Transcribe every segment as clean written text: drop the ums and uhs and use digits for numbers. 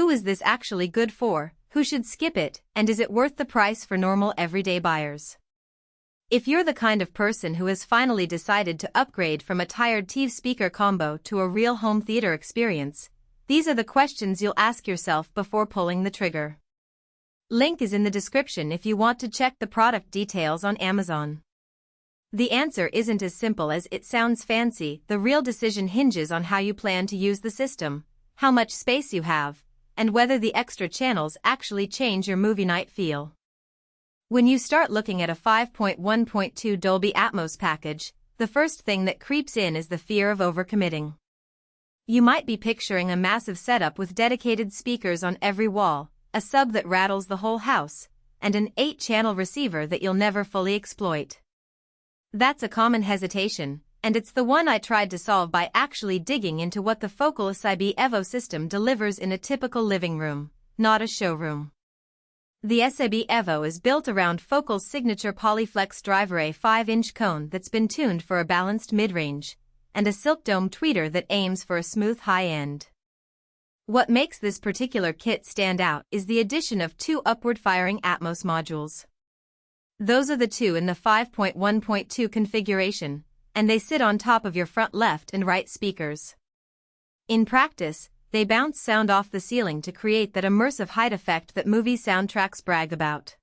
Who is this actually good for, who should skip it, and is it worth the price for normal everyday buyers? If you're the kind of person who has finally decided to upgrade from a tired TV speaker combo to a real home theater experience, these are the questions you'll ask yourself before pulling the trigger. Link is in the description if you want to check the product details on Amazon. The answer isn't as simple as it sounds fancy. The real decision hinges on how you plan to use the system, how much space you have, and whether the extra channels actually change your movie night feel. When you start looking at a 5.1.2 Dolby Atmos package, the first thing that creeps in is the fear of overcommitting. You might be picturing a massive setup with dedicated speakers on every wall, a sub that rattles the whole house, and an 8-channel receiver that you'll never fully exploit. That's a common hesitation, and it's the one I tried to solve by actually digging into what the focal SIB Evo system delivers in a typical living room, not a showroom. The SIB Evo is built around Focal's signature Polyflex driver, a 5-inch cone that's been tuned for a balanced mid-range, and a silk dome tweeter that aims for a smooth high-end. What makes this particular kit stand out is the addition of 2 upward-firing Atmos modules. Those are the 2 in the 5.1.2 configuration, and they sit on top of your front left and right speakers. In practice, they bounce sound off the ceiling to create that immersive height effect that movie soundtracks brag about.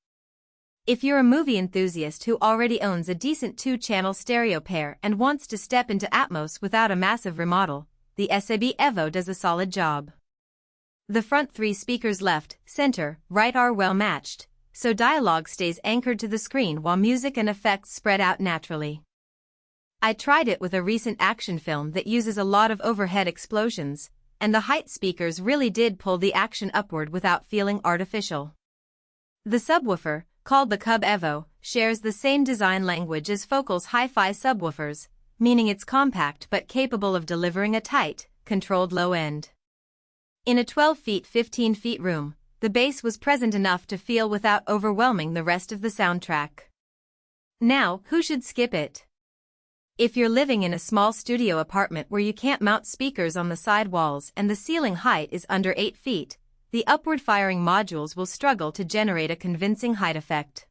If you're a movie enthusiast who already owns a decent 2-channel stereo pair and wants to step into Atmos without a massive remodel, the SIB Evo does a solid job. The front 3 speakers left, center, right are well matched, so dialogue stays anchored to the screen while music and effects spread out naturally. I tried it with a recent action film that uses a lot of overhead explosions, and the height speakers really did pull the action upward without feeling artificial. The subwoofer, called the SIB Evo, shares the same design language as Focal's hi-fi subwoofers, meaning it's compact but capable of delivering a tight, controlled low end. In a 12 feet 15 feet room, the bass was present enough to feel without overwhelming the rest of the soundtrack. Now, who should skip it? If you're living in a small studio apartment where you can't mount speakers on the side walls and the ceiling height is under 8 feet, the upward-firing modules will struggle to generate a convincing height effect.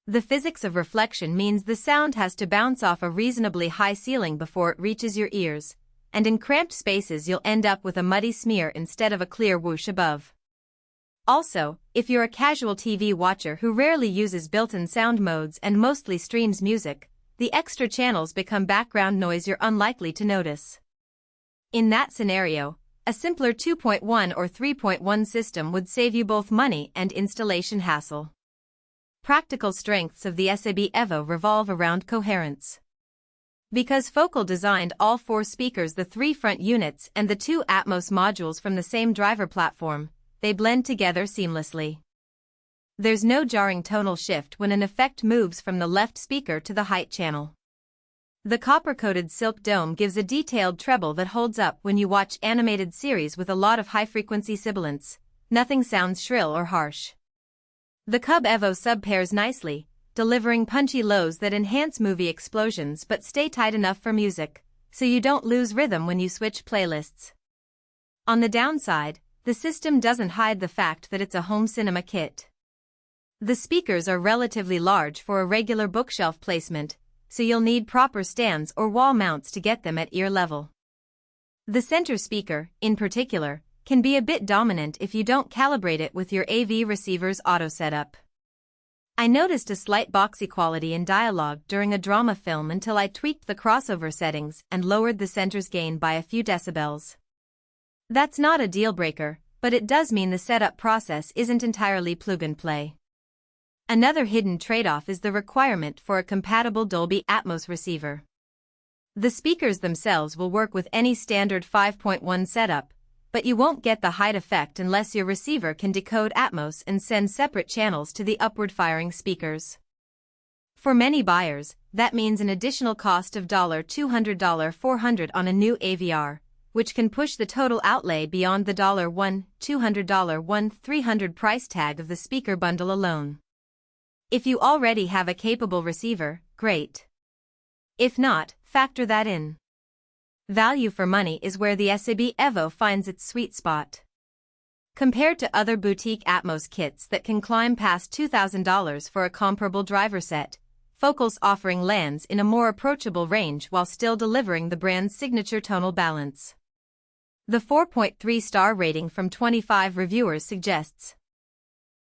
The physics of reflection means the sound has to bounce off a reasonably high ceiling before it reaches your ears, and in cramped spaces you'll end up with a muddy smear instead of a clear whoosh above. Also, if you're a casual TV watcher who rarely uses built-in sound modes and mostly streams music, the extra channels become background noise you're unlikely to notice. In that scenario, a simpler 2.1 or 3.1 system would save you both money and installation hassle. Practical strengths of the SIB Evo revolve around coherence. Because Focal designed all 4 speakers, the 3 front units and the 2 Atmos modules from the same driver platform, they blend together seamlessly. There's no jarring tonal shift when an effect moves from the left speaker to the height channel. The copper-coated silk dome gives a detailed treble that holds up when you watch animated series with a lot of high-frequency sibilance. Nothing sounds shrill or harsh. The SIB Evo sub pairs nicely, delivering punchy lows that enhance movie explosions but stay tight enough for music, so you don't lose rhythm when you switch playlists. On the downside, the system doesn't hide the fact that it's a home cinema kit. The speakers are relatively large for a regular bookshelf placement, so you'll need proper stands or wall mounts to get them at ear level. The center speaker, in particular, can be a bit dominant if you don't calibrate it with your AV receiver's auto setup. I noticed a slight boxy quality in dialogue during a drama film until I tweaked the crossover settings and lowered the center's gain by a few decibels. That's not a deal breaker, but it does mean the setup process isn't entirely plug-and-play. Another hidden trade-off is the requirement for a compatible Dolby Atmos receiver. The speakers themselves will work with any standard 5.1 setup, but you won't get the height effect unless your receiver can decode Atmos and send separate channels to the upward-firing speakers. For many buyers, that means an additional cost of $200 $400 on a new AVR, which can push the total outlay beyond the $200 $300 price tag of the speaker bundle alone. If you already have a capable receiver, great. If not, factor that in. Value for money is where the SIB Evo finds its sweet spot. Compared to other boutique Atmos kits that can climb past $2,000 for a comparable driver set, Focal's offering lands in a more approachable range while still delivering the brand's signature tonal balance. The 4.3-star rating from 25 reviewers suggests